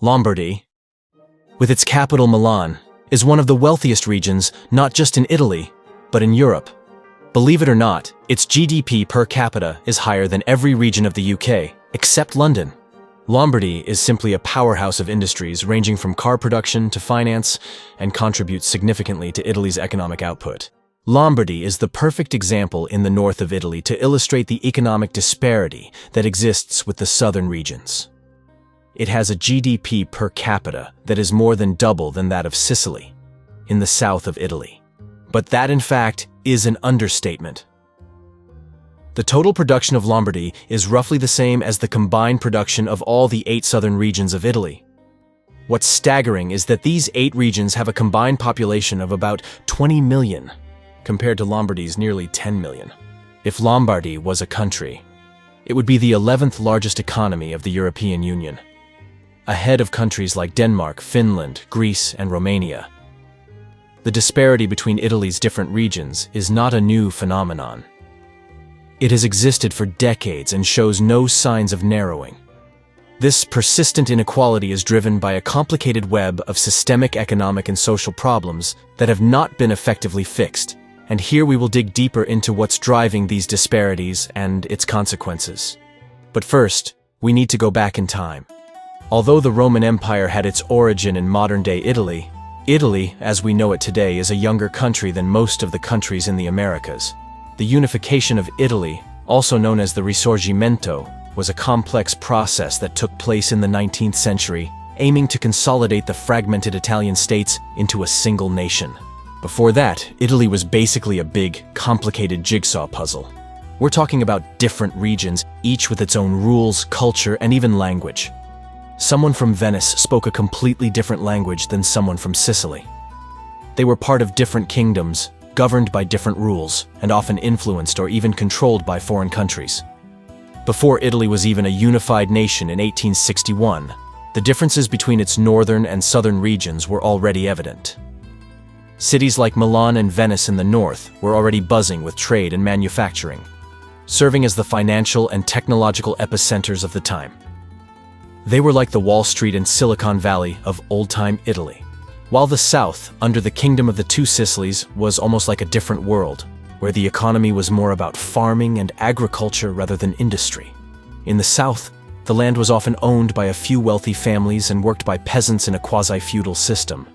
Lombardy, with its capital Milan, is one of the wealthiest regions not just in Italy, but in Europe. Believe it or not, its GDP per capita is higher than every region of the UK, except London. Lombardy is simply a powerhouse of industries ranging from car production to finance and contributes significantly to Italy's economic output. Lombardy is the perfect example in the north of Italy to illustrate the economic disparity that exists with the southern regions. It has a GDP per capita that is more than double than that of Sicily, in the south of Italy. But that, in fact, is an understatement. The total production of Lombardy is roughly the same as the combined production of all the 8 southern regions of Italy. What's staggering is that these 8 regions have a combined population of about 20 million, compared to Lombardy's nearly 10 million. If Lombardy was a country, it would be the 11th largest economy of the European Union, ahead of countries like Denmark, Finland, Greece, and Romania. The disparity between Italy's different regions is not a new phenomenon. It has existed for decades and shows no signs of narrowing. This persistent inequality is driven by a complicated web of systemic economic and social problems that have not been effectively fixed. And here we will dig deeper into what's driving these disparities and its consequences. But first, we need to go back in time. Although the Roman Empire had its origin in modern-day Italy, Italy, as we know it today, is a younger country than most of the countries in the Americas. The unification of Italy, also known as the Risorgimento, was a complex process that took place in the 19th century, aiming to consolidate the fragmented Italian states into a single nation. Before that, Italy was basically a big, complicated jigsaw puzzle. We're talking about different regions, each with its own rules, culture, and even language. Someone from Venice spoke a completely different language than someone from Sicily. They were part of different kingdoms, governed by different rules, and often influenced or even controlled by foreign countries. Before Italy was even a unified nation in 1861, the differences between its northern and southern regions were already evident. Cities like Milan and Venice in the north were already buzzing with trade and manufacturing, serving as the financial and technological epicenters of the time. They were like the Wall Street and Silicon Valley of old-time Italy. While the south, under the Kingdom of the Two Sicilies, was almost like a different world, where the economy was more about farming and agriculture rather than industry. In the south, the land was often owned by a few wealthy families and worked by peasants in a quasi-feudal system.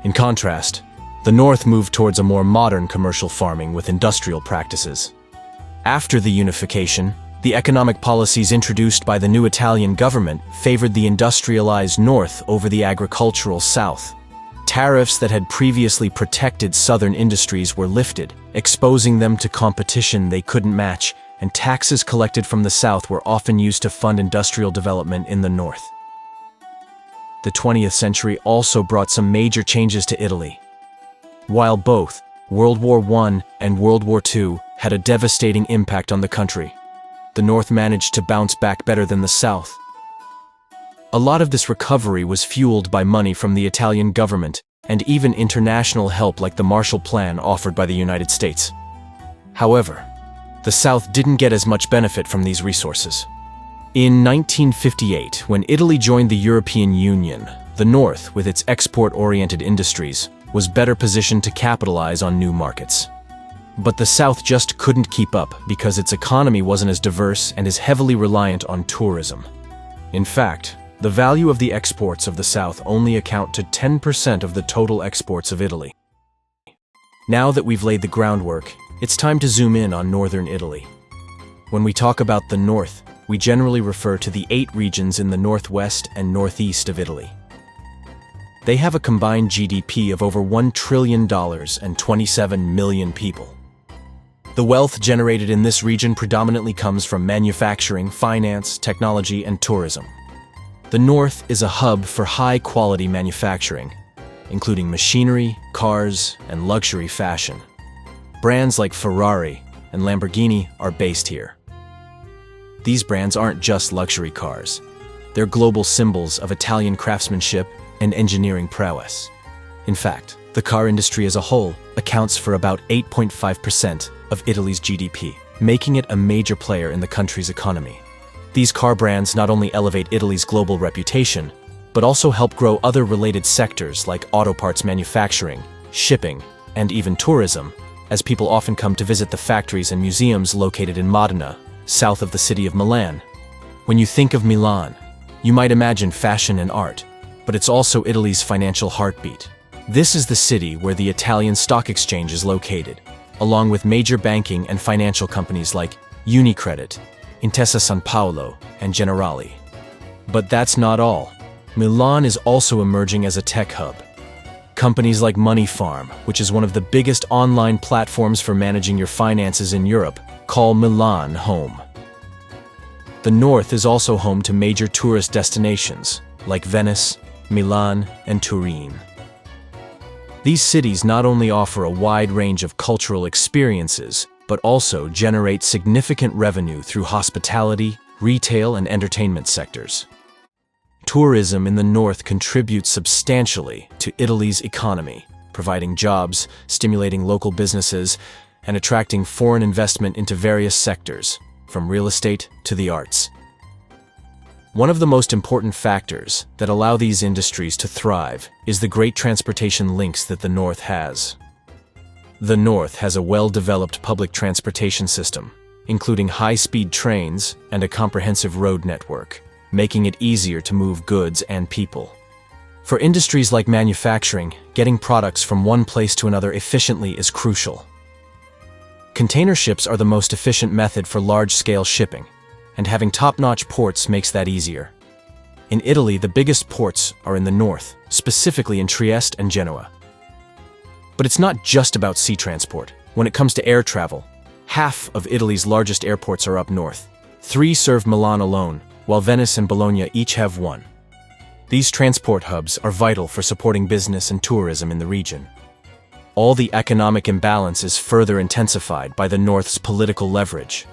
In contrast, the north moved towards a more modern commercial farming with industrial practices. After the unification, the economic policies introduced by the new Italian government favored the industrialized north over the agricultural south. Tariffs that had previously protected southern industries were lifted, exposing them to competition they couldn't match, and taxes collected from the south were often used to fund industrial development in the north. The 20th century also brought some major changes to Italy. While both World War I and World War II had a devastating impact on the country, the North managed to bounce back better than the South. A lot of this recovery was fueled by money from the Italian government and even international help like the Marshall Plan offered by the United States. However, the South didn't get as much benefit from these resources. In 1958, when Italy joined the European Union, the North, with its export-oriented industries, was better positioned to capitalize on new markets. But the South just couldn't keep up because its economy wasn't as diverse and is heavily reliant on tourism. In fact, the value of the exports of the South only account to 10% of the total exports of Italy. Now that we've laid the groundwork, it's time to zoom in on northern Italy. When we talk about the North, we generally refer to the 8 regions in the northwest and northeast of Italy. They have a combined GDP of over $1 trillion and 27 million people. The wealth generated in this region predominantly comes from manufacturing, finance, technology, and tourism. The North is a hub for high-quality manufacturing, including machinery, cars, and luxury fashion. Brands like Ferrari and Lamborghini are based here. These brands aren't just luxury cars. They're global symbols of Italian craftsmanship and engineering prowess. In fact, the car industry as a whole accounts for about 8.5% of Italy's GDP, making it a major player in the country's economy. These car brands not only elevate Italy's global reputation, but also help grow other related sectors like auto parts manufacturing, shipping, and even tourism, as people often come to visit the factories and museums located in Modena, south of the city of Milan. When you think of Milan, you might imagine fashion and art, but it's also Italy's financial heartbeat. This is the city where the Italian stock exchange is located, along with major banking and financial companies like Unicredit, Intesa Sanpaolo, and Generali. But that's not all. Milan is also emerging as a tech hub. Companies like Money Farm, which is one of the biggest online platforms for managing your finances in Europe, call Milan home. The north is also home to major tourist destinations like Venice, Milan, and Turin. These cities not only offer a wide range of cultural experiences, but also generate significant revenue through hospitality, retail, and entertainment sectors. Tourism in the north contributes substantially to Italy's economy, providing jobs, stimulating local businesses, and attracting foreign investment into various sectors, from real estate to the arts. One of the most important factors that allow these industries to thrive is the great transportation links that the north has. The north has a well-developed public transportation system, including high-speed trains and a comprehensive road network, making it easier to move goods and people. For industries like manufacturing, getting products from one place to another efficiently is crucial. Container ships are the most efficient method for large-scale shipping, and having top-notch ports makes that easier. In Italy, the biggest ports are in the north, specifically in Trieste and Genoa. But it's not just about sea transport. When it comes to air travel, half of Italy's largest airports are up north. 3 serve Milan alone, while Venice and Bologna each have 1. These transport hubs are vital for supporting business and tourism in the region. All the economic imbalance is further intensified by the North's political leverage.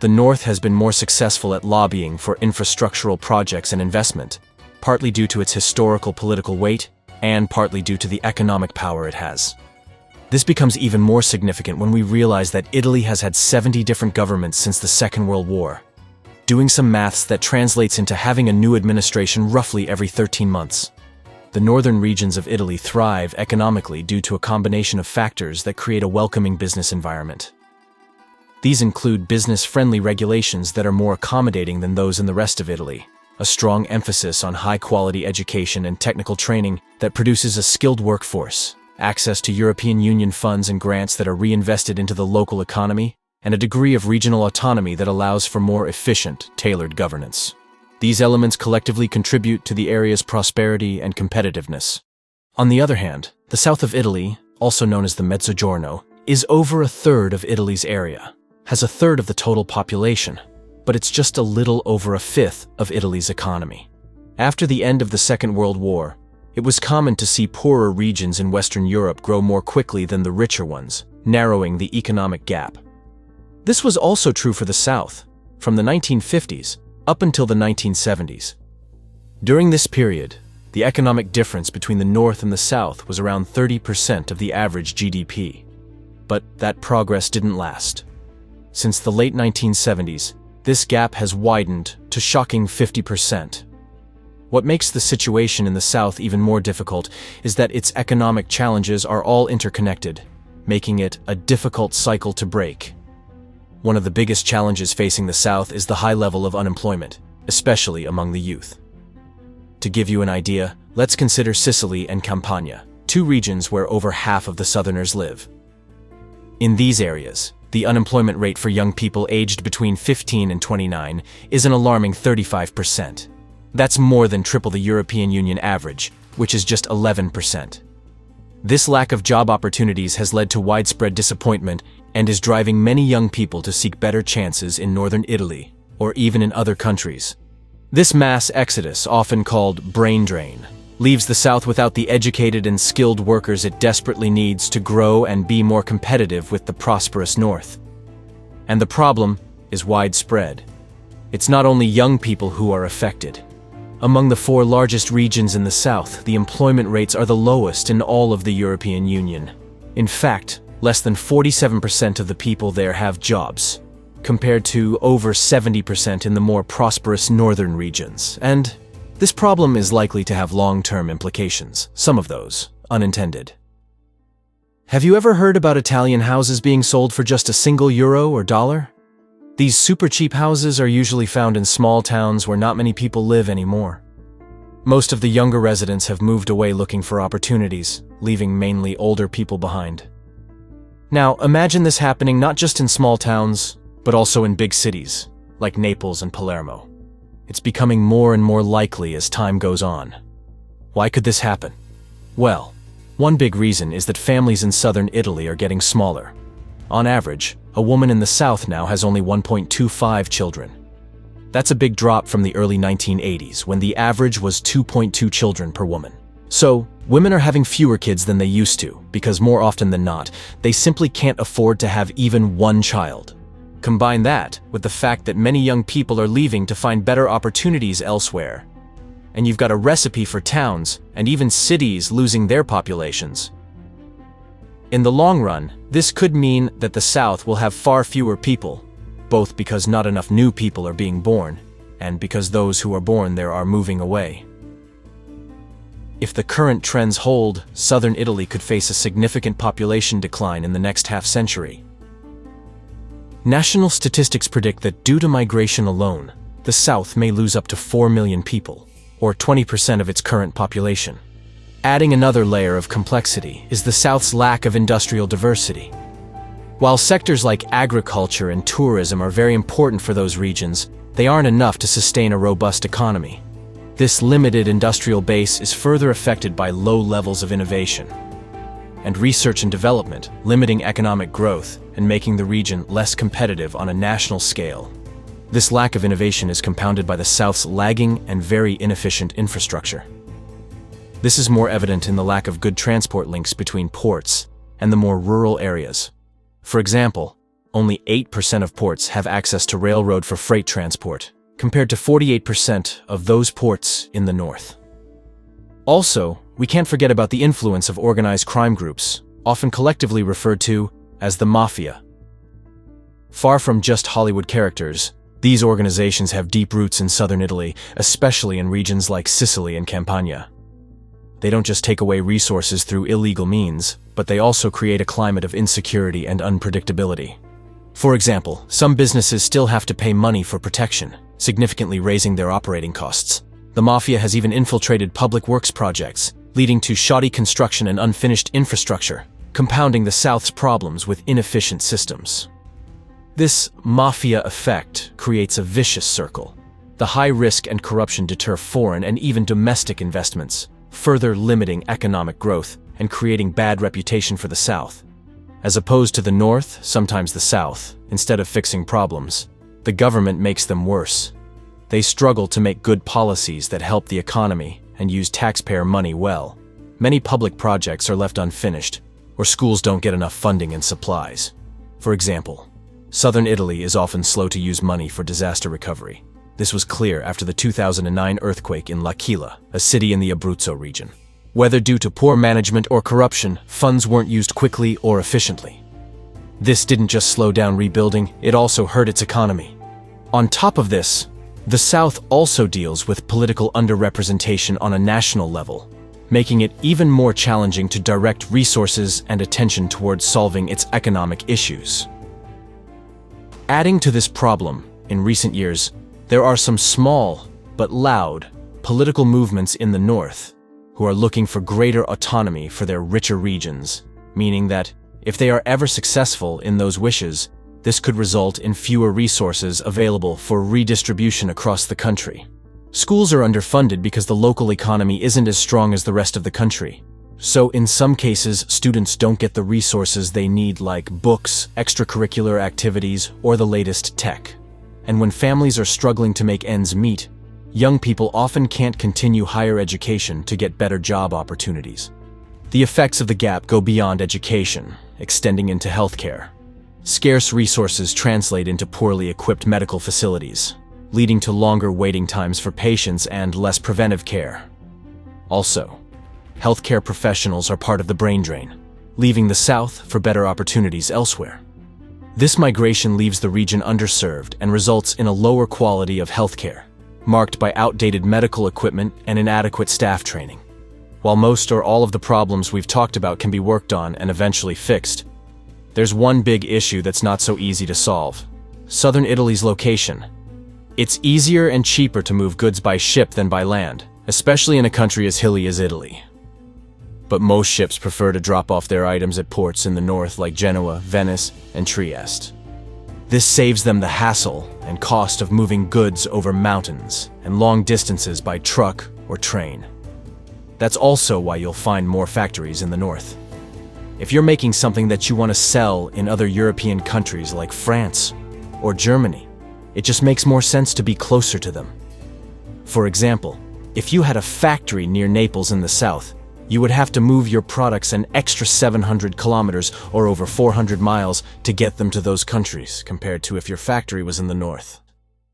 The North has been more successful at lobbying for infrastructural projects and investment, partly due to its historical political weight and partly due to the economic power it has. This becomes even more significant when we realize that Italy has had 70 different governments since the Second World War. Doing some maths, that translates into having a new administration roughly every 13 months. The northern regions of Italy thrive economically due to a combination of factors that create a welcoming business environment. These include business-friendly regulations that are more accommodating than those in the rest of Italy, a strong emphasis on high-quality education and technical training that produces a skilled workforce, access to European Union funds and grants that are reinvested into the local economy, and a degree of regional autonomy that allows for more efficient, tailored governance. These elements collectively contribute to the area's prosperity and competitiveness. On the other hand, the south of Italy, also known as the Mezzogiorno, is over a third of Italy's area, has a third of the total population, but it's just a little over a fifth of Italy's economy. After the end of the Second World War, it was common to see poorer regions in Western Europe grow more quickly than the richer ones, narrowing the economic gap. This was also true for the South, from the 1950s up until the 1970s. During this period, the economic difference between the North and the South was around 30% of the average GDP. But that progress didn't last. Since the late 1970s, this gap has widened to shocking 50%. What makes the situation in the South even more difficult is that its economic challenges are all interconnected, making it a difficult cycle to break. One of the biggest challenges facing the South is the high level of unemployment, especially among the youth. To give you an idea, let's consider Sicily and Campania, 2 regions where over half of the Southerners live. In these areas, the unemployment rate for young people aged between 15 and 29 is an alarming 35%. That's more than triple the European Union average, which is just 11%. This lack of job opportunities has led to widespread disappointment and is driving many young people to seek better chances in northern Italy, or even in other countries. This mass exodus, often called brain drain, leaves the South without the educated and skilled workers it desperately needs to grow and be more competitive with the prosperous North. And the problem is widespread. It's not only young people who are affected. Among the 4 largest regions in the South, the employment rates are the lowest in all of the European Union. In fact, less than 47% of the people there have jobs, compared to over 70% in the more prosperous northern regions. And This problem is likely to have long-term implications, some of those unintended. Have you ever heard about Italian houses being sold for just a single euro or dollar? These super cheap houses are usually found in small towns where not many people live anymore. Most of the younger residents have moved away looking for opportunities, leaving mainly older people behind. Now, imagine this happening not just in small towns, but also in big cities, like Naples and Palermo. It's becoming more and more likely as time goes on. Why could this happen? Well, one big reason is that families in southern Italy are getting smaller. On average, a woman in the south now has only 1.25 children. That's a big drop from the early 1980s, when the average was 2.2 children per woman. So, women are having fewer kids than they used to, because more often than not, they simply can't afford to have even one child. Combine that with the fact that many young people are leaving to find better opportunities elsewhere, and you've got a recipe for towns and even cities losing their populations. In the long run, this could mean that the South will have far fewer people, both because not enough new people are being born, and because those who are born there are moving away. If the current trends hold, southern Italy could face a significant population decline in the next half-century. National statistics predict that due to migration alone, the South may lose up to 4 million people, or 20% of its current population. Adding another layer of complexity is the South's lack of industrial diversity. While sectors like agriculture and tourism are very important for those regions, they aren't enough to sustain a robust economy. This limited industrial base is further affected by low levels of innovation and research and development, limiting economic growth and making the region less competitive on a national scale. This lack of innovation is compounded by the South's lagging and very inefficient infrastructure. This is more evident in the lack of good transport links between ports and the more rural areas. For example, only 8% of ports have access to railroad for freight transport, compared to 48% of those ports in the north. Also, we can't forget about the influence of organized crime groups, often collectively referred to as the mafia. Far from just Hollywood characters, these organizations have deep roots in southern Italy, especially in regions like Sicily and Campania. They don't just take away resources through illegal means, but they also create a climate of insecurity and unpredictability. For example, some businesses still have to pay money for protection, significantly raising their operating costs. The mafia has even infiltrated public works projects, leading to shoddy construction and unfinished infrastructure, compounding the South's problems with inefficient systems. This mafia effect creates a vicious circle. The high risk and corruption deter foreign and even domestic investments, further limiting economic growth and creating bad reputation for the South. As opposed to the North, sometimes the South, instead of fixing problems, the government makes them worse. They struggle to make good policies that help the economy and use taxpayer money well. Many public projects are left unfinished, or schools don't get enough funding and supplies. For example, southern Italy is often slow to use money for disaster recovery. This was clear after the 2009 earthquake in L'Aquila, a city in the Abruzzo region. Whether due to poor management or corruption, funds weren't used quickly or efficiently. This didn't just slow down rebuilding, it also hurt its economy. On top of this, the South also deals with political underrepresentation on a national level, making it even more challenging to direct resources and attention towards solving its economic issues. Adding to this problem, in recent years, there are some small, but loud, political movements in the North who are looking for greater autonomy for their richer regions, meaning that if they are ever successful in those wishes, this could result in fewer resources available for redistribution across the country. Schools are underfunded because the local economy isn't as strong as the rest of the country. So in some cases, students don't get the resources they need like books, extracurricular activities, or the latest tech. And when families are struggling to make ends meet, young people often can't continue higher education to get better job opportunities. The effects of the gap go beyond education, extending into healthcare. Scarce resources translate into poorly equipped medical facilities, leading to longer waiting times for patients and less preventive care. Also, healthcare professionals are part of the brain drain, leaving the South for better opportunities elsewhere. This migration leaves the region underserved and results in a lower quality of healthcare. marked by outdated medical equipment and inadequate staff training. While most or all of the problems we've talked about can be worked on and eventually fixed, there's one big issue that's not so easy to solve: southern Italy's location. It's easier and cheaper to move goods by ship than by land, especially in a country as hilly as Italy. But most ships prefer to drop off their items at ports in the north like Genoa, Venice, and Trieste. This saves them the hassle and cost of moving goods over mountains and long distances by truck or train. That's also why you'll find more factories in the north. If you're making something that you want to sell in other European countries like France or Germany, it just makes more sense to be closer to them. For example, if you had a factory near Naples in the south, you would have to move your products an extra 700 kilometers or over 400 miles to get them to those countries, compared to if your factory was in the north.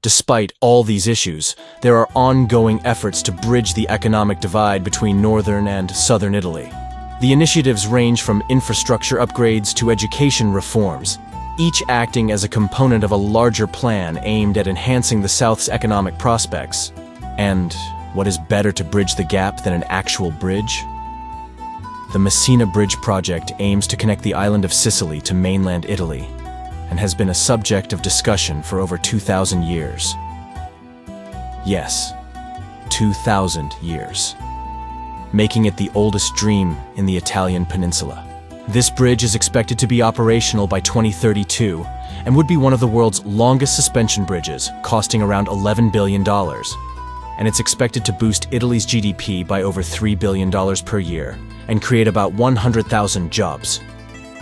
Despite all these issues, there are ongoing efforts to bridge the economic divide between northern and southern Italy. The initiatives range from infrastructure upgrades to education reforms, each acting as a component of a larger plan aimed at enhancing the South's economic prospects. And what is better to bridge the gap than an actual bridge? The Messina Bridge project aims to connect the island of Sicily to mainland Italy and has been a subject of discussion for over 2,000 years. Yes, 2,000 years, making it the oldest dream in the Italian peninsula. This bridge is expected to be operational by 2032 and would be one of the world's longest suspension bridges, costing around $11 billion. And it's expected to boost Italy's GDP by over $3 billion per year and create about 100,000 jobs.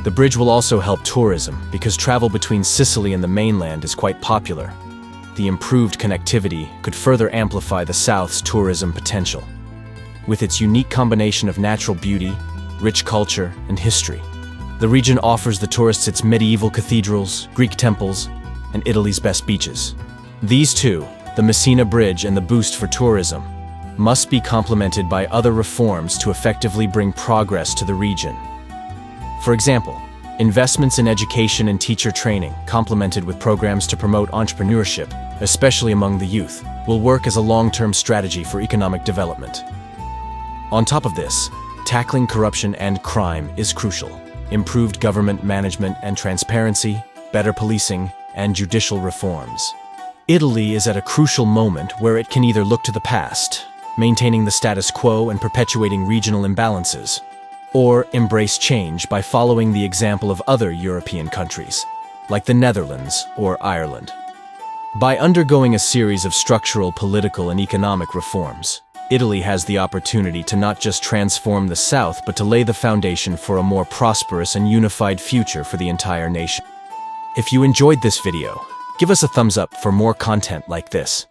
The bridge will also help tourism because travel between Sicily and the mainland is quite popular. The improved connectivity could further amplify the South's tourism potential. With its unique combination of natural beauty, rich culture, and history, the region offers the tourists its medieval cathedrals, Greek temples, and Italy's best beaches. These two, the Messina Bridge and the boost for tourism, must be complemented by other reforms to effectively bring progress to the region. For example, investments in education and teacher training, complemented with programs to promote entrepreneurship, especially among the youth, will work as a long-term strategy for economic development. On top of this, tackling corruption and crime is crucial. Improved government management and transparency, better policing, and judicial reforms. Italy is at a crucial moment where it can either look to the past, maintaining the status quo and perpetuating regional imbalances, or embrace change by following the example of other European countries, like the Netherlands or Ireland. By undergoing a series of structural, political, and economic reforms, Italy has the opportunity to not just transform the South, but to lay the foundation for a more prosperous and unified future for the entire nation. If you enjoyed this video, give us a thumbs up for more content like this.